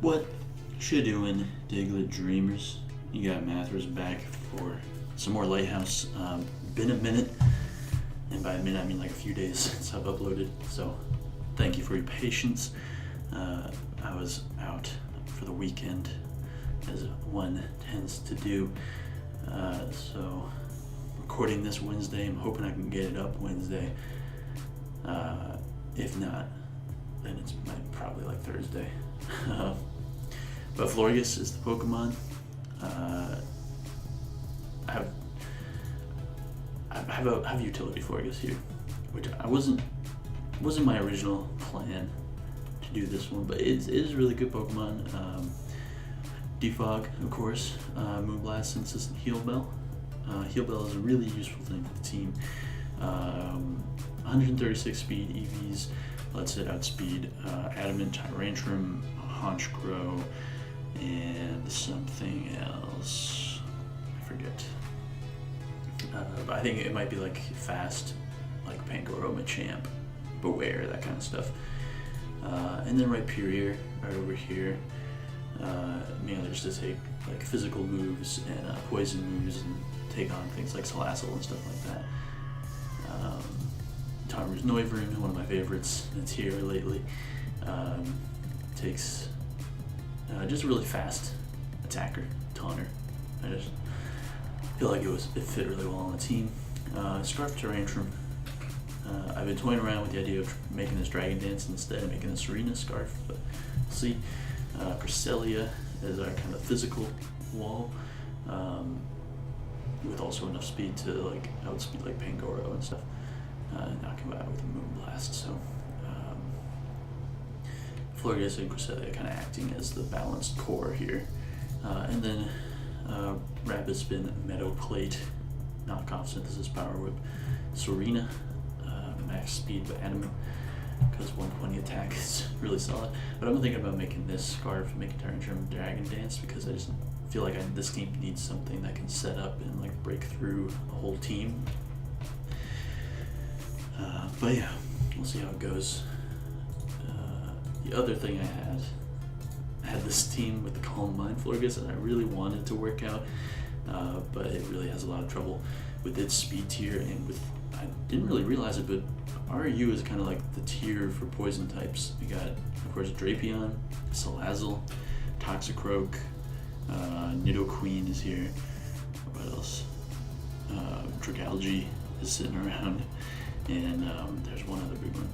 What you doing, Diggletdreamers? You got Mathers back for some more Lighthaus. Been a minute, and by a minute I mean like a few days since I've uploaded, so thank you for your patience. I was out for the weekend, as one tends to do, so recording this Wednesday. I'm hoping I can get it up Wednesday. If not, then it's probably like Thursday. But Florges is the Pokemon. I have utility Florges here, which wasn't my original plan to do this one, but it is a really good Pokemon. Defog, of course, Moonblast, Insistent Heal Bell. Heal Bell is a really useful thing for the team. 136 speed EVs lets it outspeed Adamant, Tyrantrum, Honchkrow, and something else. I forget. But I think it might be like fast, like Pangoro, Machamp, Beware, that kind of stuff. And then Rhyperior right over here. Mainly just to take like physical moves and poison moves and take on things like Salazzle and stuff like that. Tarmo's Noivern, one of my favorites. It's here lately. Takes just a really fast attacker, taunter. I just feel like it fit really well on the team. Scarf Tyrantrum. I've been toying around with the idea of making this Dragon Dance instead of making a Serena Scarf, but we'll see. Cresselia is our kind of physical wall, with also enough speed to like outspeed like Pangoro and stuff. Knock him out with a Moonblast. So Florges and Cresselia kind of acting as the balanced core here, and then Rapid Spin, Meadow Plate, knockoff Synthesis Power Whip, Serena, max speed but Adamant, because 120 attack is really solid. But I'm thinking about making this Scarf, making Tyrantrum Dragon Dance, because I just feel like this team needs something that can set up and like break through a whole team. But yeah, we'll see how it goes. The other thing I had this team with the Calm Mind Florges, and I really wanted to work out, but it really has a lot of trouble with its speed tier, and with, I didn't really realize it, but RU is kind of like the tier for poison types. We got, of course, Drapion, Salazzle, Toxicroak, Nidoqueen is here. What else? Dragalge is sitting around, and there's one other big one.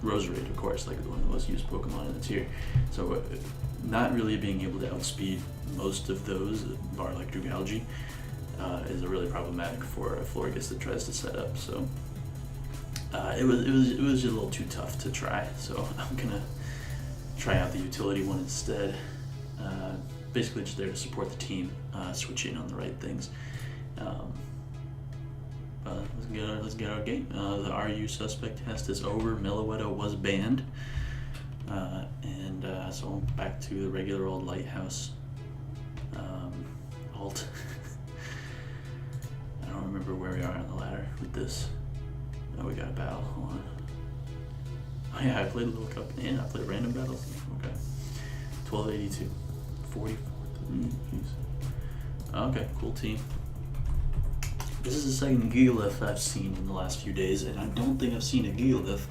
Roserade, of course, like one of the most used Pokemon in the tier. So not really being able to outspeed most of those, bar like Dragalge, is really problematic for a Florges that tries to set up. So it was just a little too tough to try. So I'm gonna try out the utility one instead. Basically just there to support the team, switch in on the right things. Let's get our game. The RU suspect test is over. Meloetta was banned, and so back to the regular old Lighthaus alt. I don't remember where we are on the ladder with this. Oh, we got a battle. Hold on. Oh yeah, I played a little cup and I played random battles. Okay, 1282, 44. Okay, cool team. This is the second Gigalith I've seen in the last few days, and I don't think I've seen a Gigalith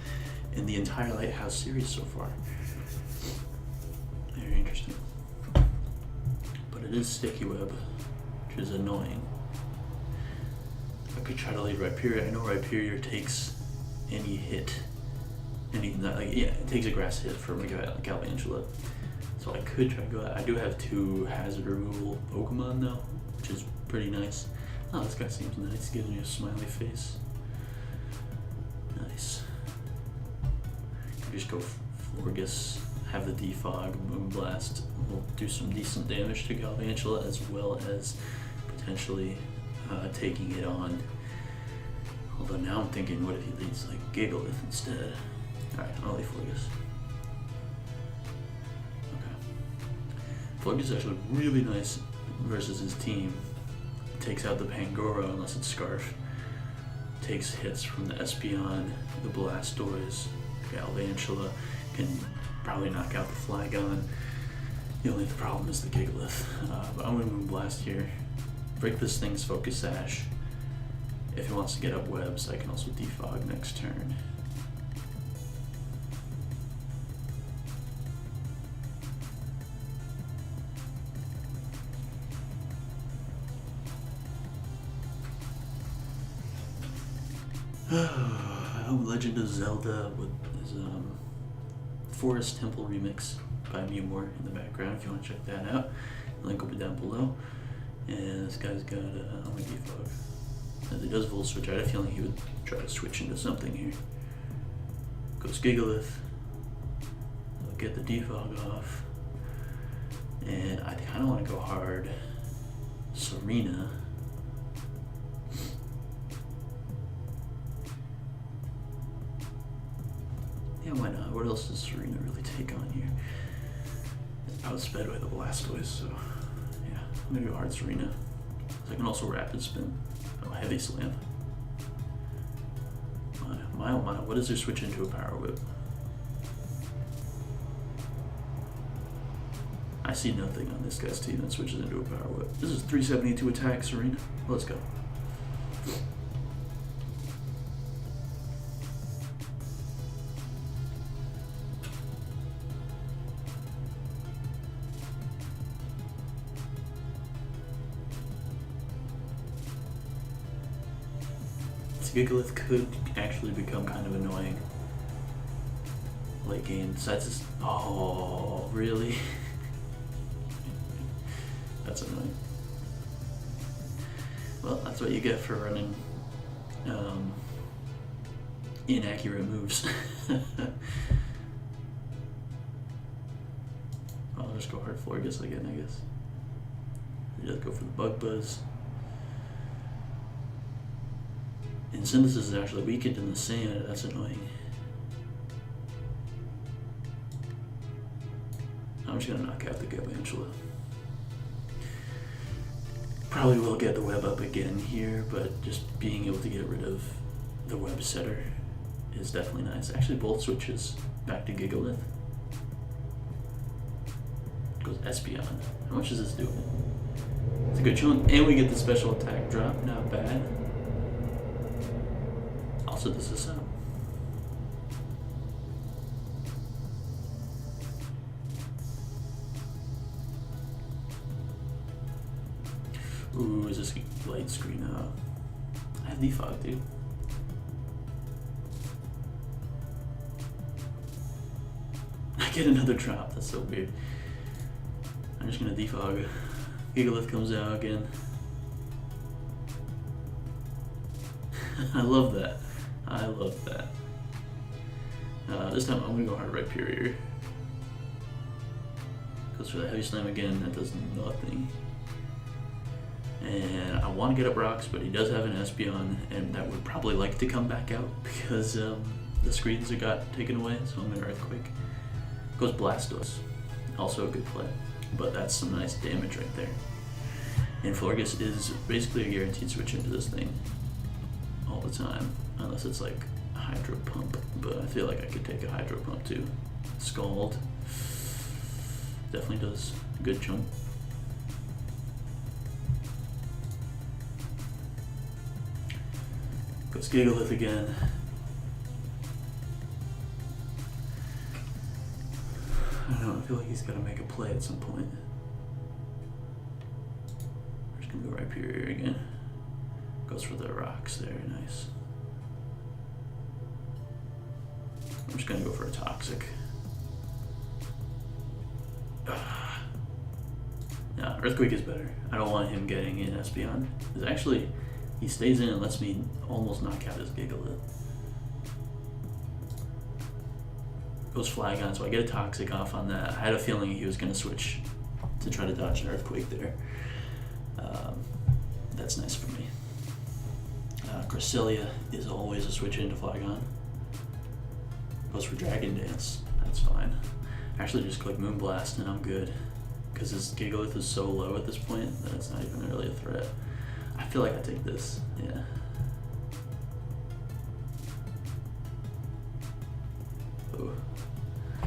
in the entire Lighthaus series so far. Very interesting. But it is Sticky Web, which is annoying. I could try to lead Rhyperior. I know Rhyperior takes any hit. It takes a grass hit from Galvantula. So I could try to go out. I do have 2 hazard removal Pokemon though, which is pretty nice. Oh, this guy seems nice, giving you a smiley face. Nice. Just go Florges, have the Defog, Moonblast. We'll do some decent damage to Galvantula, as well as potentially taking it on. Although now I'm thinking, what if he leads like Gigalith instead? Alright, I'll leave Florges. Okay. Florges is actually really nice versus his team. Takes out the Pangoro unless it's Scarf. Takes hits from the Espeon, the Blastoise, Galvantula, can probably knock out the Flygon. The only problem is the Gigalith. But I'm going to Moonblast here. Break this thing's Focus Sash. If he wants to get up webs, I can also defog next turn. Legend of Zelda with his Forest Temple remix by Mewmore in the background if you want to check that out. Link will be down below. And this guy's got a defog. As he does Volt Switch, I had a feeling he would try to switch into something here. Goes Gigalith. I'll get the defog off. And I kind of want to go hard Serena. Yeah, why not? What else does Serena really take on here? It's outsped by the Blastoise, so yeah, I'm gonna go hard Serena. So I can also Rapid Spin. Oh, Heavy Slam. My oh my, what does there switch into a Power Whip? I see nothing on this guy's team that switches into a Power Whip. This is 372 attack, Serena. Let's go. Gigalith could actually become kind of annoying late game. So that's just, oh, really? That's annoying. Well, that's what you get for running inaccurate moves. I'll just go hard Florges again, I guess. Just go for the Bug Buzz. And Synthesis is actually weakened in the sand, that's annoying. I'm just gonna knock out the Galvantula. Probably will get the web up again here, but just being able to get rid of the web setter is definitely nice. Actually, both switches back to Gigalith. Goes Espeon. How much is this doing? It's a good chunk, and we get the special attack drop, not bad. Also, this is ooh, is this light screen? I have defog, dude. I get another drop. That's so weird. I'm just gonna defog. Gigalith comes out again. I love that. I love that. This time I'm gonna go hard Rhyperior. Goes for the Heavy Slam again, that does nothing. And I want to get up rocks, but he does have an Espeon, and that would probably like to come back out because the screens got taken away, so I'm gonna Earthquake. Goes Blastoise, also a good play, but that's some nice damage right there. And Florges is basically a guaranteed switch into this thing all the time, unless it's like a Hydro Pump, but I feel like I could take a Hydro Pump too. Scald definitely does a good chunk. Goes Gigalith again. I don't know, I feel like he's got to make a play at some point. We're just going to go Rhyperior again. Goes for the rocks there, nice. I'm just going to go for a Toxic. Yeah, Earthquake is better. I don't want him getting in Espeon. Because actually, he stays in and lets me almost knock out his Gigalith. Goes Flygon, so I get a Toxic off on that. I had a feeling he was going to switch to try to dodge an Earthquake there. That's nice for me. Cresselia is always a switch into Flygon. Goes for Dragon Dance, that's fine. Actually just click Moonblast and I'm good. Because his Gigalith is so low at this point that it's not even really a threat. I feel like I take this, yeah. Ooh.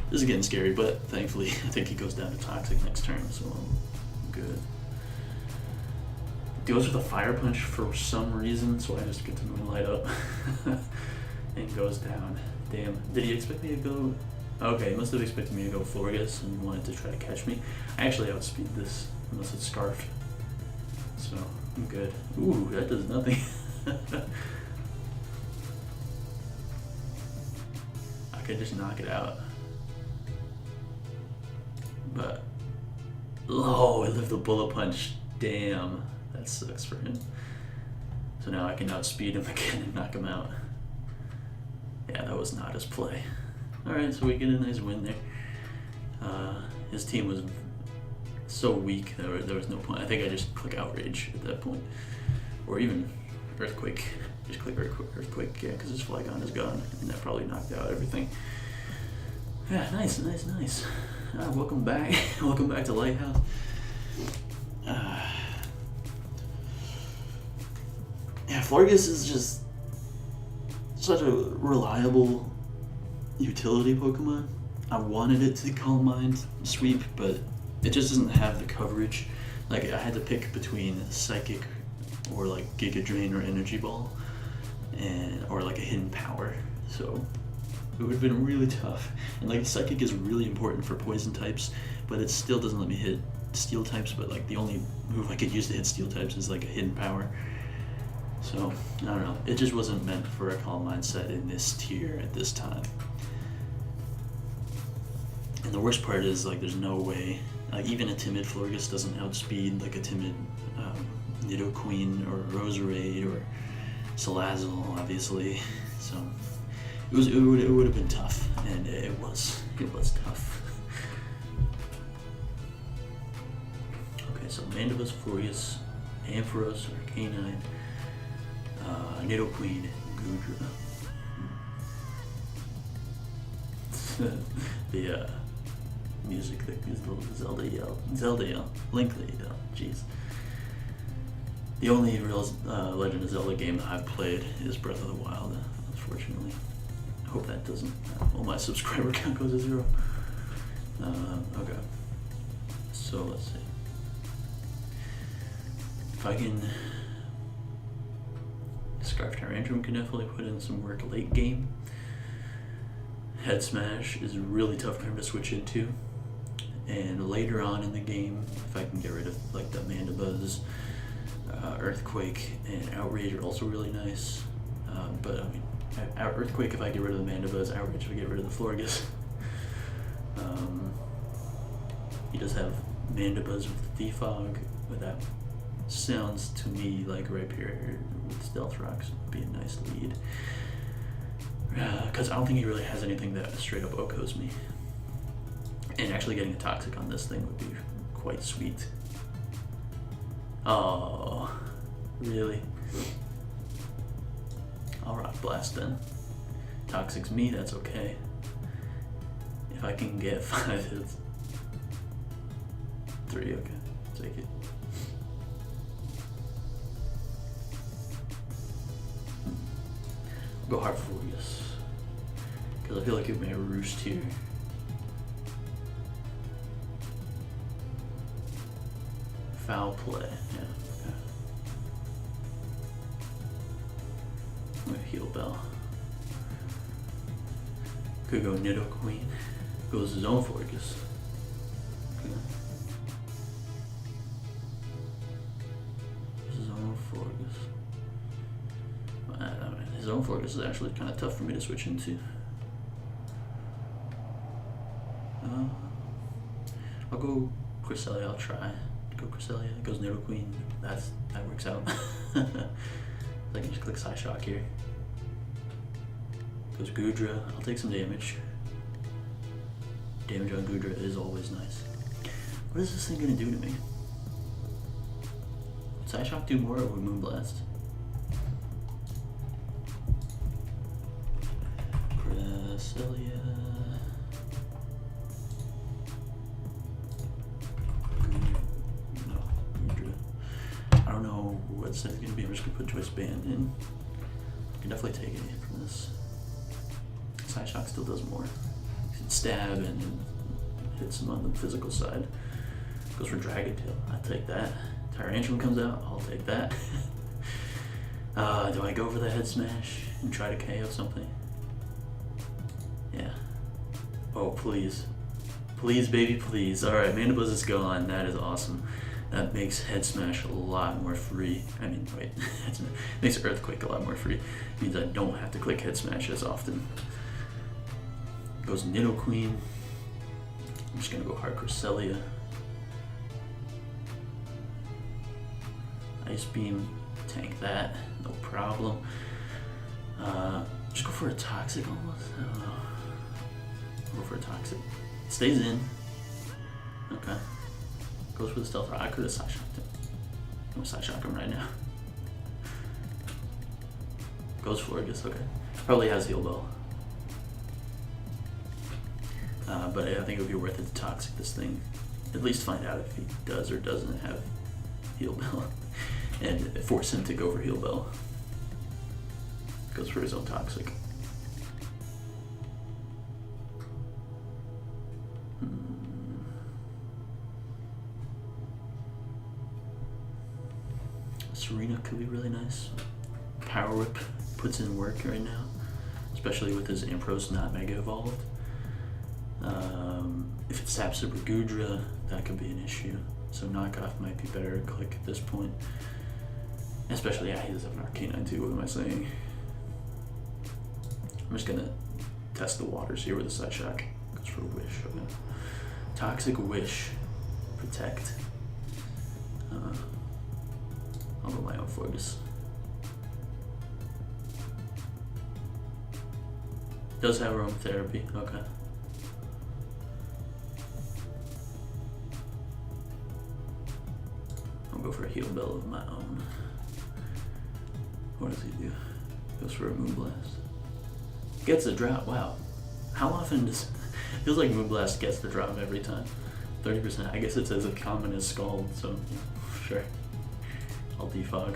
This is getting scary, but thankfully I think he goes down to Toxic next turn, so I'm good. Goes with a Fire Punch for some reason, so I just get to Moonlight up and goes down. Damn, did he expect me to go? Okay, he must have expected me to go Florges and wanted to try to catch me. I actually outspeed this, unless it's Scarfed. So, I'm good. Ooh, that does nothing. I could just knock it out. But, oh, I lived the Bullet Punch. Damn, that sucks for him. So now I can outspeed him again and knock him out. Yeah, that was not his play. Alright, so we get a nice win there. His team was so weak that there was no point. I think I just click Outrage at that point. Or even Earthquake. Just click Earthquake, yeah, because his Flygon is gone. And that probably knocked out everything. Yeah, nice. Welcome back. Welcome back to Lighthaus. Yeah, Florges is just such a reliable utility Pokemon. I wanted it to Calm Mind sweep, but it just doesn't have the coverage. Like, I had to pick between Psychic or like Giga Drain or Energy Ball, or like a Hidden Power. So it would have been really tough. And like Psychic is really important for Poison types, but it still doesn't let me hit Steel types. But like the only move I could use to hit Steel types is like a Hidden Power. So I don't know. It just wasn't meant for a Calm Mind set in this tier at this time. And the worst part is, like, there's no way, like, even a timid Florges doesn't outspeed, like, a timid Nidoqueen or Roserade or Salazzle, obviously. So it would have been tough, and it was tough. Okay, so Mandibus, Florges, Ampharos, Arcanine, Nidoqueen, Goodra. The music that is the Zelda yell, Link yell, jeez. The only real Legend of Zelda game I've played is Breath of the Wild, unfortunately. I hope that doesn't, well, my subscriber count goes to 0. Okay, so let's see. If I can, Scarf Tyrantrum can definitely put in some work late game. Head Smash is really tough for him to switch into, and later on in the game, if I can get rid of like the Mandibuzz, Earthquake, and Outrage are also really nice. But I mean, Earthquake if I get rid of the Mandibuzz, Outrage if I get rid of the Florges. He does have Mandibuzz with the Defog, but that sounds to me like Rapier with Stealth Rocks would be a nice lead. Because I don't think he really has anything that straight up OHKOs me. And actually getting a Toxic on this thing would be quite sweet. Oh, really? I'll Rock Blast then. Toxic's me, that's okay. If I can get 5 hits. 3, okay, take it. Go hard for Florges, because I feel like it may roost here. Foul play, yeah. Okay. I'm gonna Heal Bell. Could go Nidoqueen. Goes his own Florges. Okay. His own Florges. His own Florges is actually kind of tough for me to switch into. I'll go Cresselia, I'll try. Go Cresselia, goes Nidoqueen, that works out. I can just click Psyshock here. Goes Goodra, I'll take some damage. Damage on Goodra is always nice. What is this thing gonna do to me? Would Psyshock do more or would Moonblast? Cresselia. No, Goodra. I don't know what set it's gonna be. I'm just gonna put Choice Band in. I can definitely take it from this. Psyshock still does more. stab and hit some on the physical side. Goes for Dragon Tail. I take that. Tyrantrum comes out. I'll take that. Do I go for the head smash and try to KO something? Yeah. Oh, please. Please, baby, please. Alright, Mandibuzz is gone. That is awesome. That makes Head Smash a lot more free. I mean, wait. Makes Earthquake a lot more free. Means I don't have to click Head Smash as often. Goes Nidoqueen. I'm just gonna go Hard Cresselia. Ice Beam. Tank that. No problem. Just go for a Toxic almost. I don't know. Go for a Toxic. Stays in. Okay. Goes for the Stealth Rock. I could have Side Shocked him. I'm gonna Side Shock him right now. Goes Florges. Okay. Probably has Heal Bell. But I think it would be worth it to Toxic this thing. At least find out if he does or doesn't have Heal Bell. And force him to go for Heal Bell. Goes for his own Toxic. Serena could be really nice. Power Whip puts in work right now, especially with his Ampharos not Mega Evolved. If it saps Super Gudra, that could be an issue. So Knockoff might be better to click at this point. Especially, yeah, he does have an Arcanine too, what am I saying? I'm just gonna test the waters here with a Side Shock. Goes for a Wish, okay. Toxic Wish. Protect. I'll go my own Florges. Does have aromatherapy, okay. I'll go for a Heal Bell of my own. What does he do? Goes for a Moonblast. Gets a drop, wow. How often does... Feels like Moonblast gets the drop every time. 30%, I guess it's as common as Scald, so yeah, sure. I'll defog.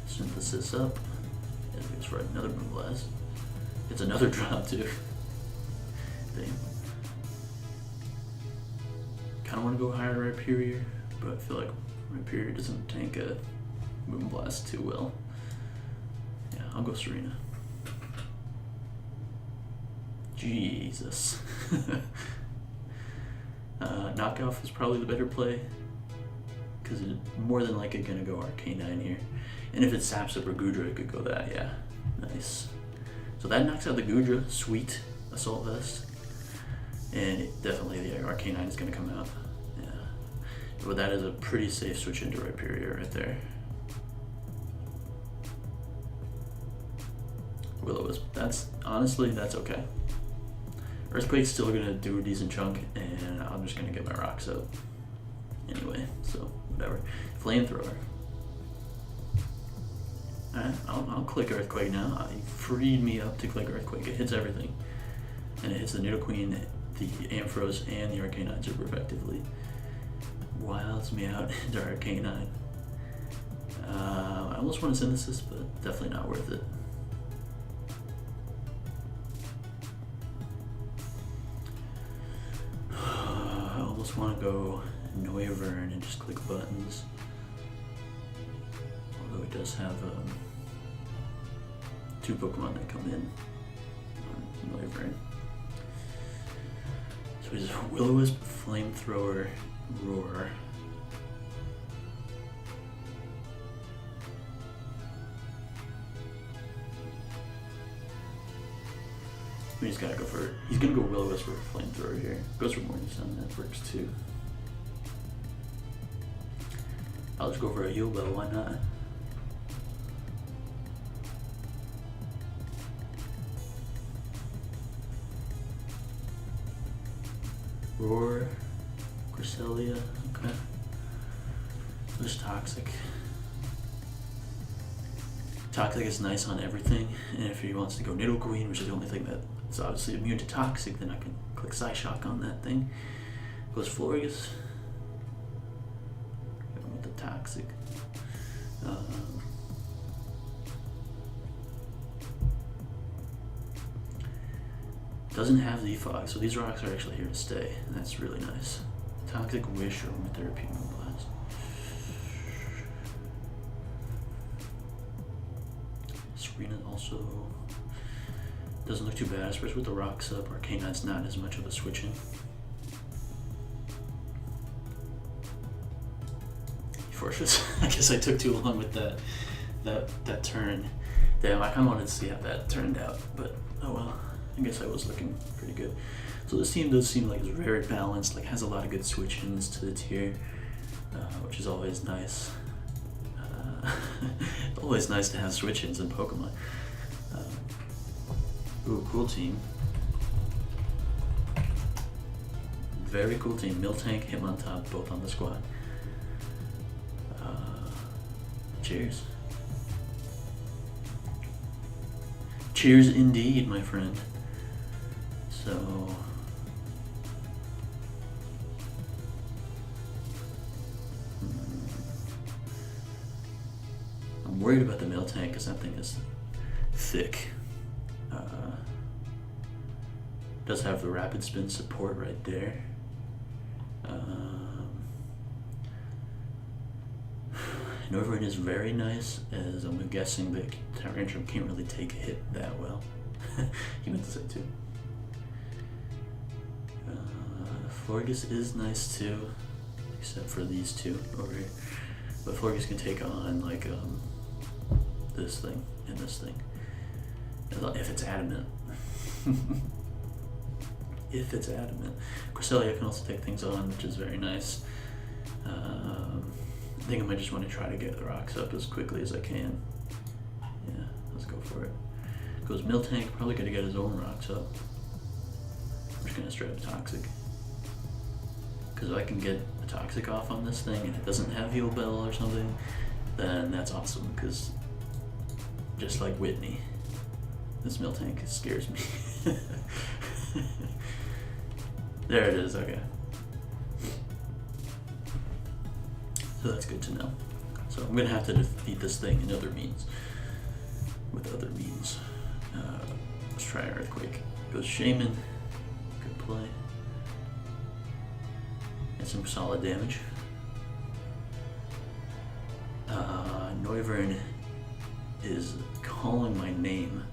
Synthesis up. And it goes for another Moonblast. It's another drop too. Damn. Kinda wanna go higher Rhyperior, but I feel like Rhyperior doesn't tank a Moonblast too well. Yeah, I'll go Serena. Jesus. Knockoff is probably the better play, because it's more than likely gonna go Arcanine here. And if it saps Super Gudra, it could go that, yeah. Nice. So that knocks out the Gudra, sweet Assault Vest. And definitely the Arcanine is gonna come out. Yeah. But that is a pretty safe switch into Rhyperior right there. Will-O-Wisp, that's, honestly, that's okay. Earthquake's still gonna do a decent chunk, and I'm just gonna get my rocks out. Anyway, so whatever. Flamethrower. Alright, I'll click Earthquake now. He freed me up to click Earthquake. It hits everything. And it hits the Nidoqueen, the Ampharos, and the Arcanine super effectively. Wilds me out into Arcanine. I almost want a Synthesis, but definitely not worth it. I almost want to go Noivern and just click buttons. Although it does have two Pokemon that come in on Noivern. So he's Will-O-Wisp, Flamethrower, Roar. He's gotta go for, he's gonna go Will-O-Wisp for Flamethrower here. Goes for Morning Sun, that works too. I'll just go for a Heal Bell, why not? Roar, Cresselia, okay. Just Toxic. Toxic is nice on everything, and if he wants to go Nidoqueen, which is the only thing that's obviously immune to Toxic, then I can click Psyshock on that thing. Goes Florges. With the Toxic. Doesn't have the fog, so these rocks are actually here to stay, and that's really nice. Toxic Wish or Therapy Moonblast. Serena also doesn't look too bad, especially with the rocks up. Arcana's not as much of a switch-in. Florges. I guess I took too long with that turn. Damn, I kind of wanted to see how that turned out, but oh well. I guess I was looking pretty good. So this team does seem like it's very balanced, like has a lot of good switch-ins to the tier, which is always nice. Always nice to have switch-ins in Pokemon. Ooh, cool team. Very cool team. Miltank, Hitmontop, both on the squad. Cheers. Cheers indeed, my friend. So I'm worried about the Miltank because that thing is thick. Does have the rapid spin support right there. Noivern is very nice, as I'm guessing the Tyrantrum can't really take a hit that well. He meant to say too. Florges is nice too, except for these two over here. But Florges can take on like this thing and this thing, if it's adamant. If it's adamant. Cresselia can also take things on, which is very nice. I think I might just want to try to get the rocks up as quickly as I can. Yeah, let's go for it. Goes Miltank, probably gonna get his own rocks up. I'm just gonna straight up Toxic. Because if I can get a Toxic off on this thing and it doesn't have Heal Bell or something, then that's awesome, because just like Whitney, this Miltank scares me. There it is, okay. So that's good to know. So I'm gonna have to defeat this thing in other means. With other means. Let's try Earthquake. Goes Shaman. Good play. And some solid damage. Noivern is calling my name,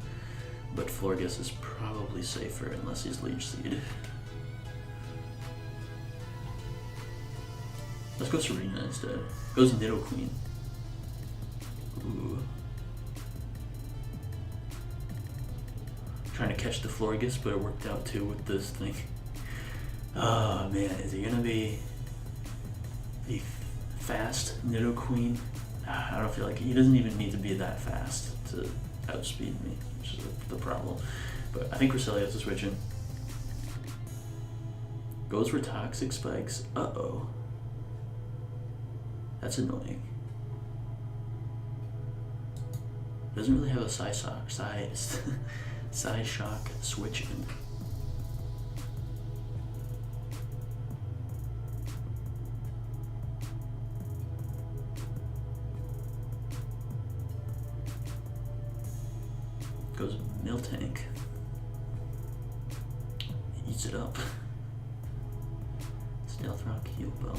but Florges is probably safer unless he's Leech Seed. Let's go Serena instead. Goes Nidoqueen. Ooh. Trying to catch the Florges, but it worked out too with this thing. Oh man, is he gonna be the fast Nidoqueen? I don't feel like he doesn't even need to be that fast to outspeed me, which is the problem. But I think Cresselia has to switch in. Goes for Toxic Spikes. Uh-oh. That's annoying. Doesn't really have a Psyshock switch in. Goes Miltank. He eats it up. Stealth Rock, Heal Bell.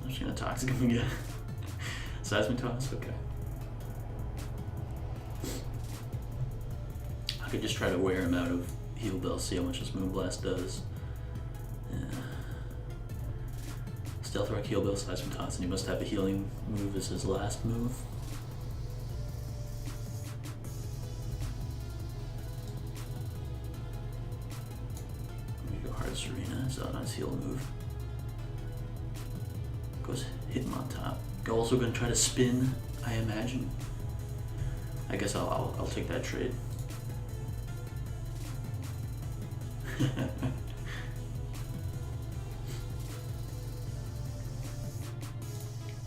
I'm just gonna Toxic him again. Seismitoss? Okay. I could just try to wear him out of Heal Bell, see how much this Moonblast does. Yeah. Stealth Rock, Heal Bell, Seismitoss, and he must have a healing move as his last move. We go Hard Serena, so a nice heal move. Goes Hitmontop. Also gonna try to spin, I imagine. I guess I'll take that trade.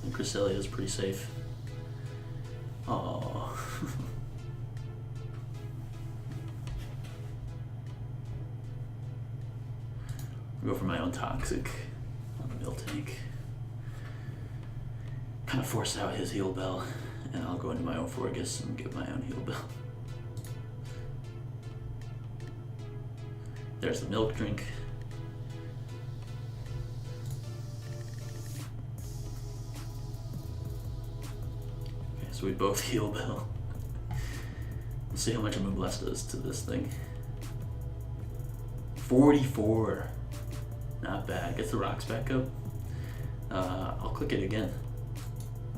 And Cresselia is pretty safe. Oh. Toxic on the Miltank. Kind of force out his heal bell, and I'll go into my own Florges and get my own heal bell. There's the milk drink. Okay, so we both heal bell. Let's see how much a Moonblast does to this thing. 44. Not bad. Gets the rocks back up. I'll click it again.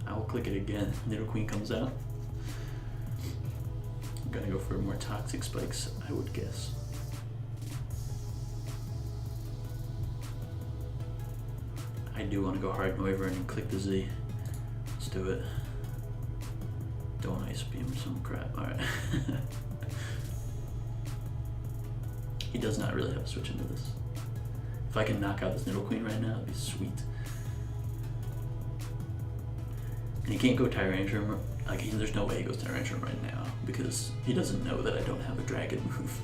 I will click it again. Nidoqueen comes out. I'm gonna go for more toxic spikes, I would guess. I do want to go hard Noivern and click the Z. Let's do it. Don't Ice Beam or some crap. Alright. He does not really have a switch into this. If I can knock out this Nidoqueen right now, it'd be sweet. And he can't go Tyrantrum. Like, there's no way he goes Tyrantrum right now because he doesn't know that I don't have a dragon move.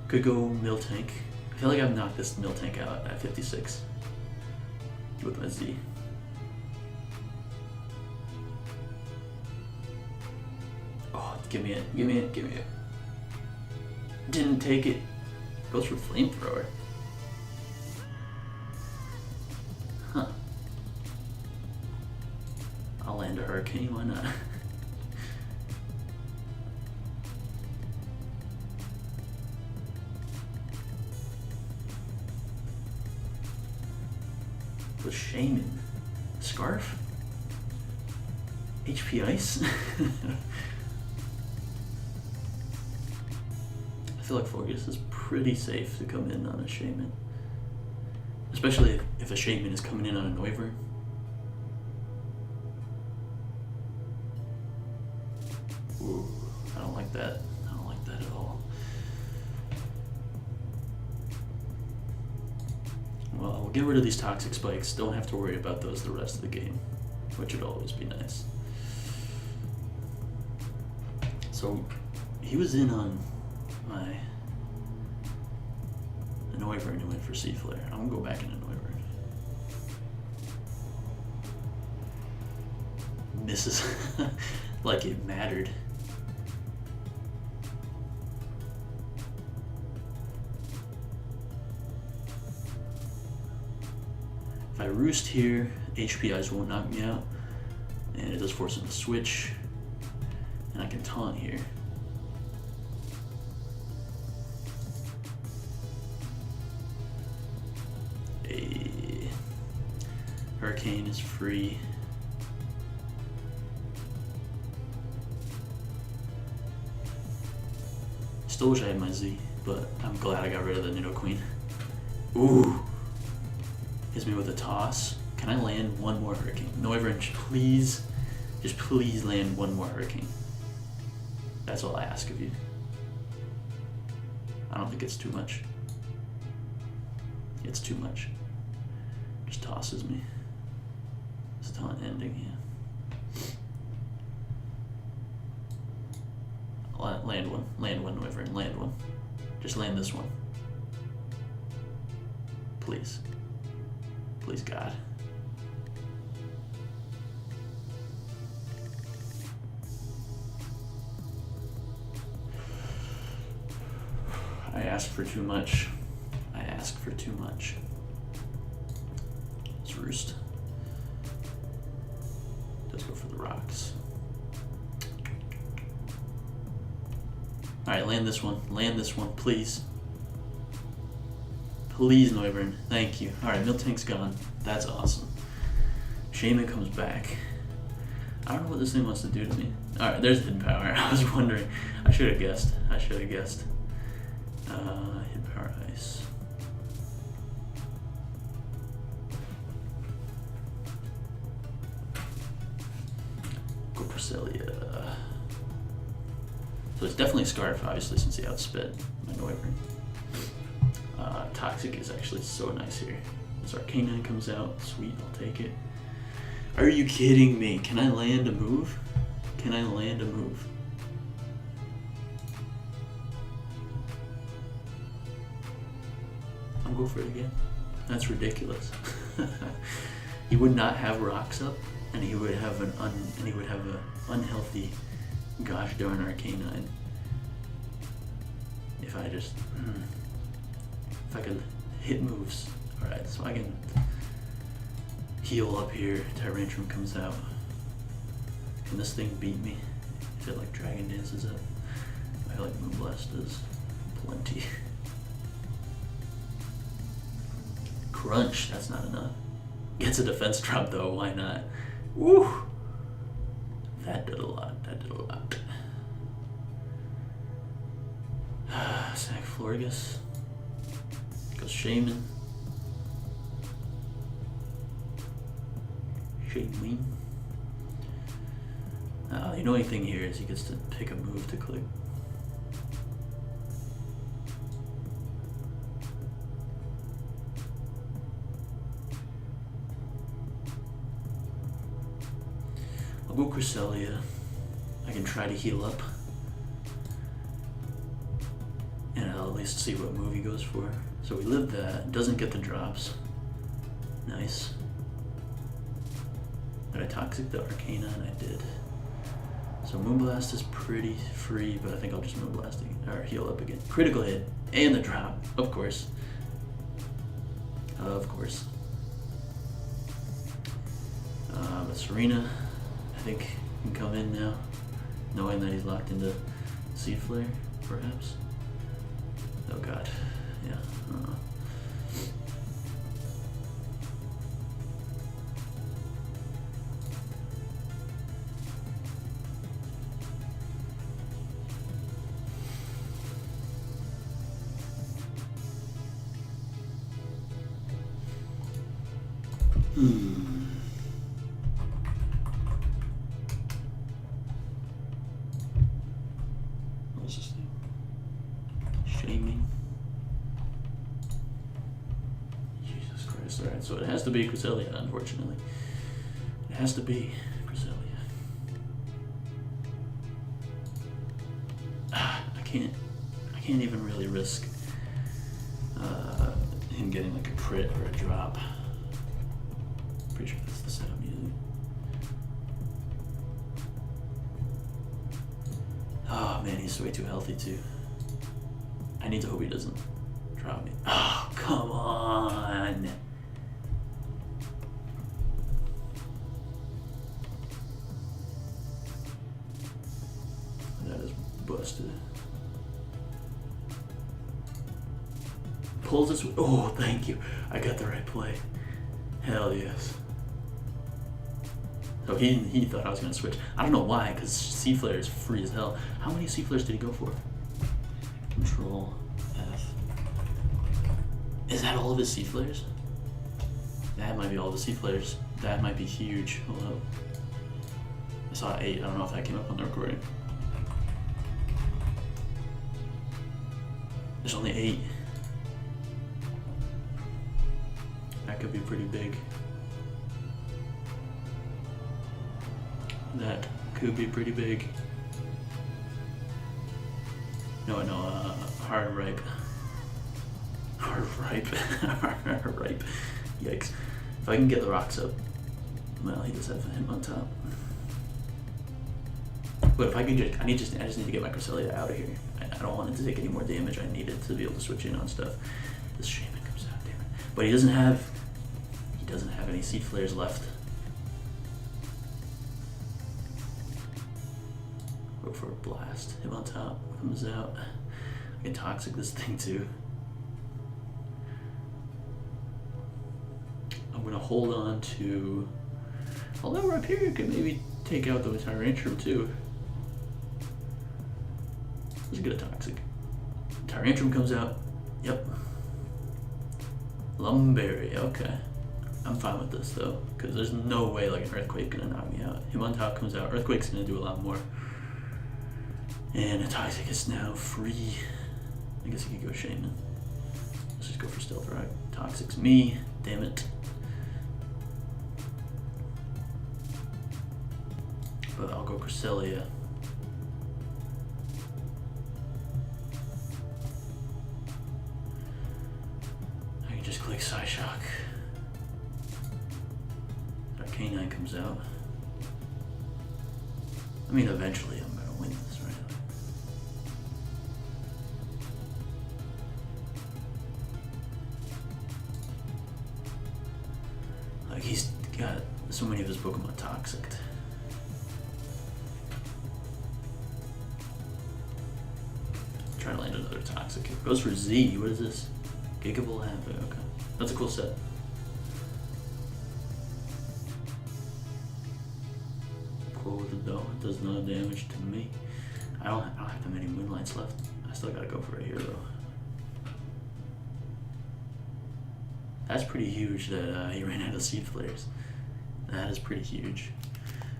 Could go Miltank. I feel like I've knocked this Miltank out at 56 with my Z. Oh, give me it, give me it, give me it. Didn't take it. Goes for Flamethrower. Huh. I'll land a Hurricane, why not? The Shaman. Scarf? HP Ice? I feel like Florges is pretty safe to come in on a Shaman. Especially if a Shaman is coming in on a Noivern. Ooh, I don't like that. I don't like that at all. Well, we'll get rid of these toxic spikes. Don't have to worry about those the rest of the game, which would always be nice. So, he was in on my Noivern who went for Sea Flare. I'm gonna go back into Noivern. Misses. Like it mattered. If I roost here, HP Eyes won't knock me out. And it does force him to switch. And I can taunt here. A Hurricane is free. Still wish I had my Z, but I'm glad I got rid of the Nidoqueen. Ooh! Hits me with a toss. Can I land one more Hurricane? Noivern, please, just please land one more Hurricane. That's all I ask of you. I don't think it's too much. It's too much. Just tosses me. It's taunt ending, yeah. Land one, Noivern, land one. Just land this one. Please. Please, God. I asked for too much. I asked for too much. Let's roost. Let's go for the rocks. Alright, land this one. Land this one, please. Please, Noivern. Thank you. Alright, Miltank's gone. That's awesome. Shaman comes back. I don't know what this thing wants to do to me. Alright, there's Hidden Power. I was wondering. I should have guessed. I should have guessed. Hidden Power Ice. Go Cresselia. So it's definitely Scarf, obviously, since he outsped my Noivern. Toxic is actually so nice here. This Arcanine comes out. Sweet, I'll take it. Are you kidding me? Can I land a move? Can I land a move? I'll go for it again. That's ridiculous. He would not have rocks up, and he would have an unhealthy gosh darn Arcana. If I just if I could hit moves. Alright, so I can heal up here. Tyrantrum comes out. Can this thing beat me? If it like Dragon Dances up? I feel like Moonblast does plenty. Crunch, that's not enough. Gets a defense drop though, why not? Woo! That did a lot, that did a lot. Sack Florges. Goes Shaman. Shaman. The annoying thing here is he gets to pick a move to click. I'll go Cresselia. I can try to heal up. And I'll at least see what move he goes for. So we live that. Doesn't get the drops. Nice. Did I Toxic the Arcana? And I did. So Moonblast is pretty free, but I think I'll just Moonblast again, or heal up again. Critical hit. And the drop. Of course. Of course. But Serena, I think, can come in now, knowing that he's locked into Seed Flare, perhaps. Oh god, yeah. What's this thing? Shaming. Jesus Christ. Alright, so it has to be Cresselia, unfortunately. It has to be Cresselia. I can't even really risk him getting like a crit or a drop. Pretty sure that's the set I'm using. Oh man, he's way too healthy too. I need to hope he doesn't drop me. Oh, come on! That is busted. Pulls this. Oh, thank you. I got the right play. Hell yes. So he thought I was gonna switch. I don't know why, because Seed Flare is free as hell. How many Seed Flares did he go for? Control F. Is that all of his Seed Flares? That might be all the Seed Flares. That might be huge. Hold up. I saw 8. I don't know if that came up on the recording. There's only 8. That could be pretty big. That could be pretty big. No, hard ripe. Hard ripe. Hard ripe. Yikes. If I can get the rocks up, well, he does have him on top. But if I can just, I just need to get my Cresselia out of here. I don't want it to take any more damage. I need it to be able to switch in on stuff. This Shaman comes out, damn it. But he doesn't have any Seed Flares left. Go for a blast. Him on top, comes out. I can Toxic this thing too. I'm gonna hold on to. Although up here you can maybe take out the Tyrantrum too. Let's get a Toxic. Tyrantrum comes out. Yep. Lumberry, okay. I'm fine with this though, because there's no way like an Earthquake gonna knock me out. Him on top comes out. Earthquake's gonna do a lot more. And a Toxic is now free. I guess he could go Shaman. Let's just go for Stealth Rock. Toxic's me. Damn it. But I'll go Cresselia. I can just click Psyshock. Arcanine comes out. I mean, eventually I'm gonna win this, right? Like, he's got so many of his Pokemon toxic. Trying to land another toxic. Goes for Z. What is this? Gigable Havoc. Okay. That's a cool set. Cool with it though. It does no damage to me. I don't have that many Moonlights left. I still gotta go for a hero. That's pretty huge that he ran out of Seed Flares. That is pretty huge.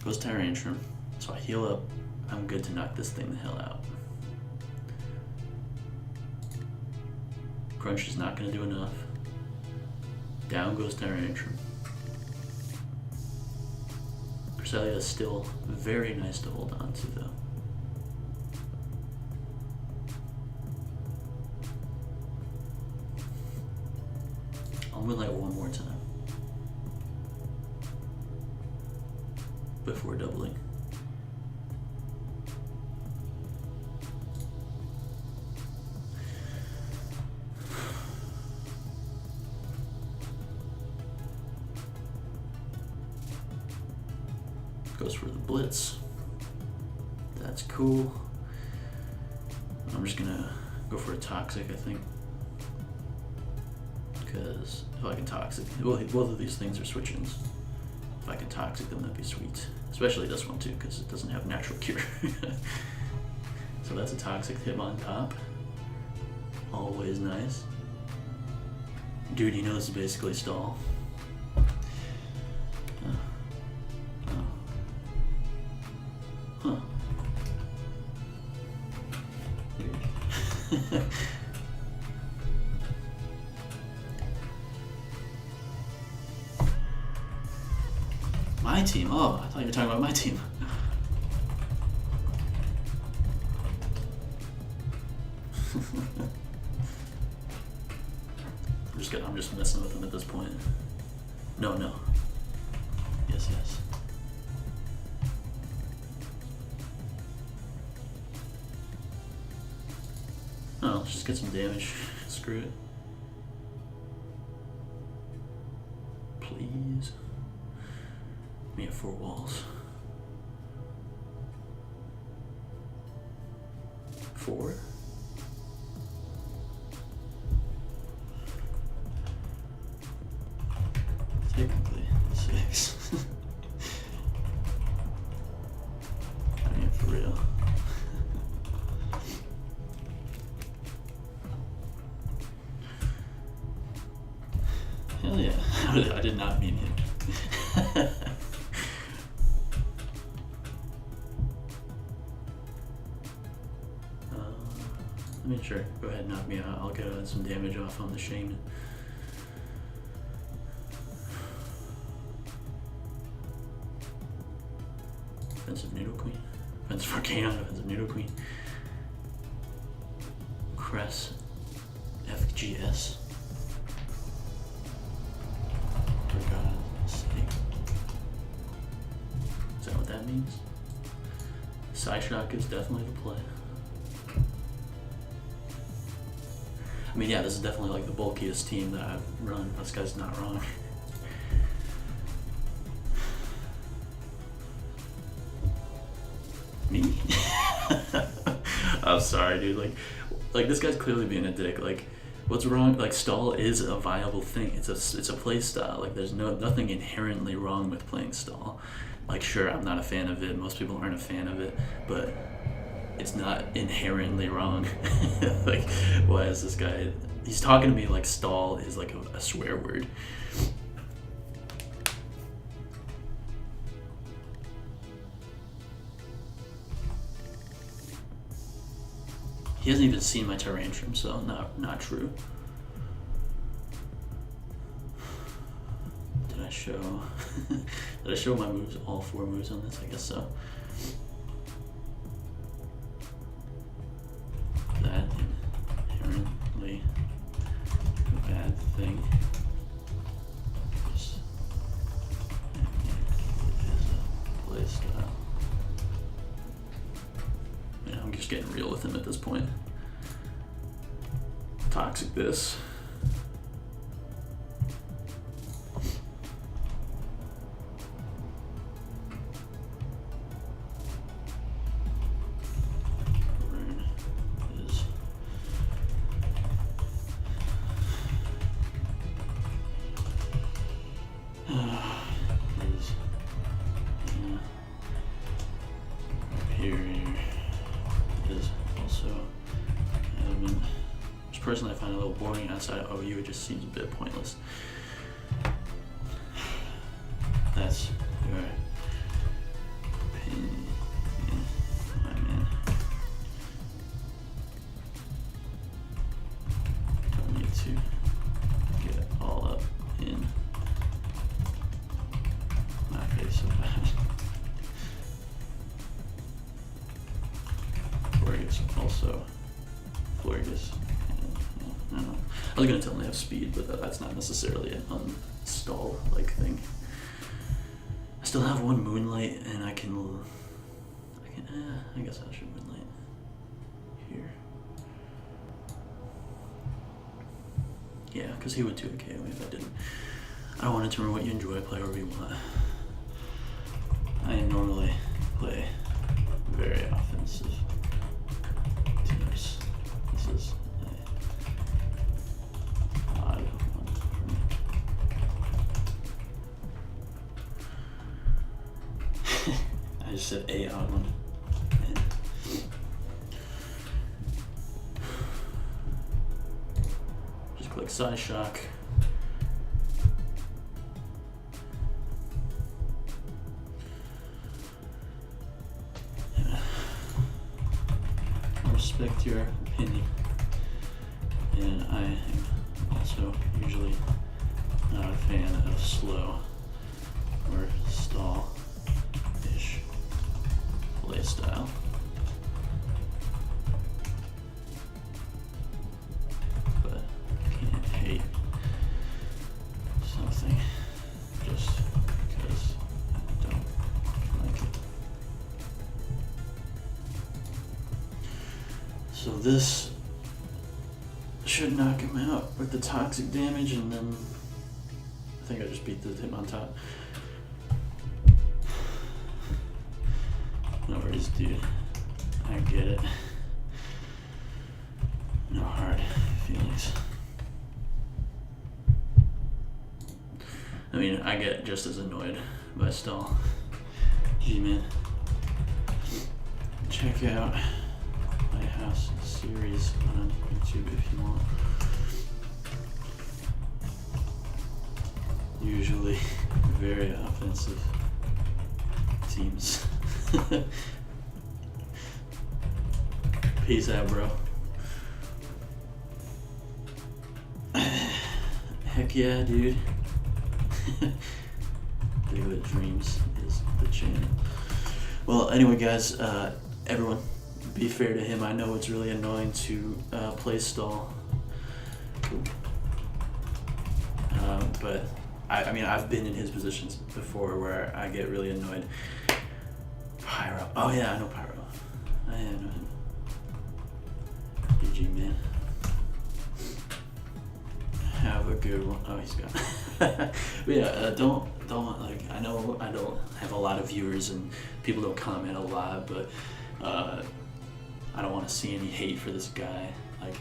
Goes Tyrantrum. So I heal up. I'm good to knock this thing the hell out. Crunch is not going to do enough. Down goes Tyrantrum. Cresselia is still very nice to hold on to though. I'll Moonlight one more time before doubling. Goes for the Blitz. That's cool. I'm just gonna go for a Toxic, I think. Because if I can Toxic, well, both of these things are switch-ins. If I can Toxic them, that'd be sweet. Especially this one too, because it doesn't have Natural Cure. So that's a Toxic Hitmontop. Always nice. Dude, you know this is basically stall. Huh. My team? Oh, I thought you were talking about my team. I'm just messing with them at this point. No. Yes. Oh, let's just get some damage. Screw it. Please. Me at 4 walls. 4? Technically 6. I mean, for real. Hell yeah. I did not mean it. I mean, sure, go ahead and knock me out. I'll get some damage off on the Shaman. Offensive Nidoqueen. Offensive Arcanine, offensive Nidoqueen. Cress. FGS. For God's sake. Is that what that means? Psyshock is definitely the play. I mean, yeah, this is definitely like the bulkiest team that I've run. This guy's not wrong. Me? I'm sorry, dude. Like this guy's clearly being a dick. Like, what's wrong? Like, stall is a viable thing. It's a play style. Like, there's nothing inherently wrong with playing stall. Like, sure, I'm not a fan of it. Most people aren't a fan of it, but it's not inherently wrong. Like, why is this guy? He's talking to me like stall is like a swear word. He hasn't even seen my Tyrantrum, so not true. Did I show? Did I show my moves? All 4 moves on this? I guess so. That inherently bad thing. with him at this point. Toxic this. Personally, I find it a little boring outside of OU. It just seems a bit pointless. That's your opinion, my man. Don't need to get all up in my face so bad. Florges also. Florges. I was gonna tell him they have speed, but that's not necessarily an unstall-like thing. I still have one Moonlight, and I guess I should Moonlight here. Yeah, because he would 2 KO me if I didn't. I wanted to remember what you enjoy, play wherever you want. I normally play very offensive teams. This is I just said a odd one. Man. Just click Side Shock. Yeah. I respect your opinion, and I am also usually not a fan of slow or stall-ish play style. But can't hate something just because I don't like it. So this should knock him out with the toxic damage, and then I think I just beat the him on top. No worries, dude. I get it. No hard feelings. I mean, I get just as annoyed by stall. Gee, man. Check out Lighthaus series on YouTube if you want. Usually very offensive teams. Peace out, bro. Heck yeah, dude. Diggletdreams is the channel. Well, anyway, guys, everyone, be fair to him. I know it's really annoying to play stall. Cool. But I mean, I've been in his positions before where I get really annoyed. Pyro. Oh yeah, I know Pyro. I know him. GG, man. Have a good one. Oh, he's gone. But yeah, don't like. I know I don't have a lot of viewers and people don't comment a lot, but I don't want to see any hate for this guy. Like,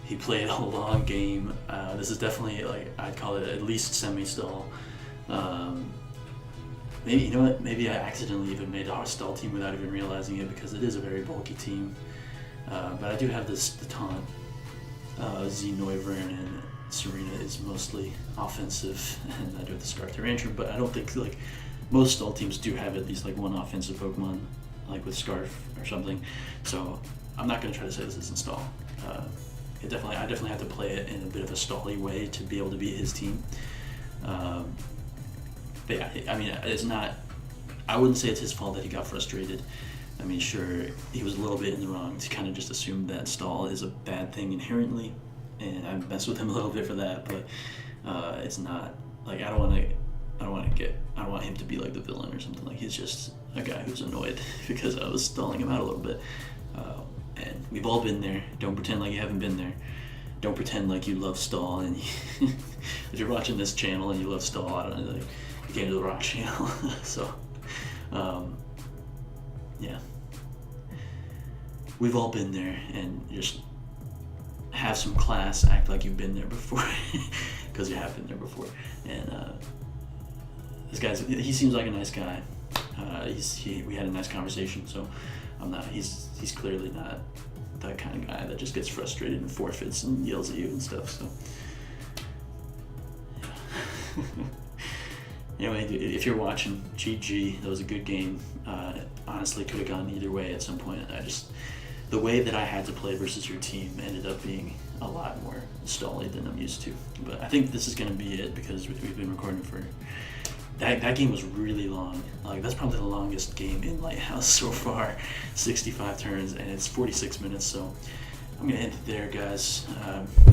he played a long game. This is definitely, like, I'd call it at least semi-stall. Maybe, you know what, maybe I accidentally even made a stall team without even realizing it, because it is a very bulky team. But I do have the taunt. Z Noivern and Serena is mostly offensive, and I do have the Scarf Tyrantrum, but I don't think, like, most stall teams do have at least, like, one offensive Pokemon, like with Scarf or something. So I'm not going to try to say this isn't stall. I definitely have to play it in a bit of a stally way to be able to beat his team. But yeah, I mean, it's not, I wouldn't say it's his fault that he got frustrated. I mean, sure, he was a little bit in the wrong to kind of just assume that stall is a bad thing inherently, and I messed with him a little bit for that, but it's not, like, I don't want him to be like the villain or something. Like, he's just a guy who's annoyed because I was stalling him out a little bit. And we've all been there. Don't pretend like you haven't been there. Don't pretend like you love Stall. And if you're watching this channel and you love Stall, I don't know, like, you came to the wrong channel. So, yeah. We've all been there, and just have some class, act like you've been there before, because you have been there before. And this guy's, he seems like a nice guy. We had a nice conversation, so he's clearly not that kind of guy that just gets frustrated and forfeits and yells at you and stuff. So yeah. Anyway, if you're watching, GG, that was a good game. Honestly, could have gone either way at some point. The way that I had to play versus your team ended up being a lot more stally than I'm used to. But I think this is going to be it, because we've been recording for... That game was really long. Like, that's probably the longest game in Lighthaus so far. 65 turns, and it's 46 minutes, so I'm going to end it there, guys.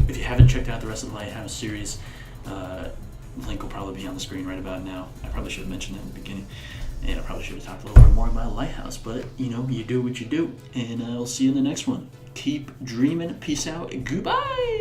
If you haven't checked out the rest of the Lighthaus series, link will probably be on the screen right about now. I probably should have mentioned that in the beginning. And I probably should have talked a little bit more about Lighthaus, but, you know, you do what you do. And I'll see you in the next one. Keep dreaming. Peace out. Goodbye.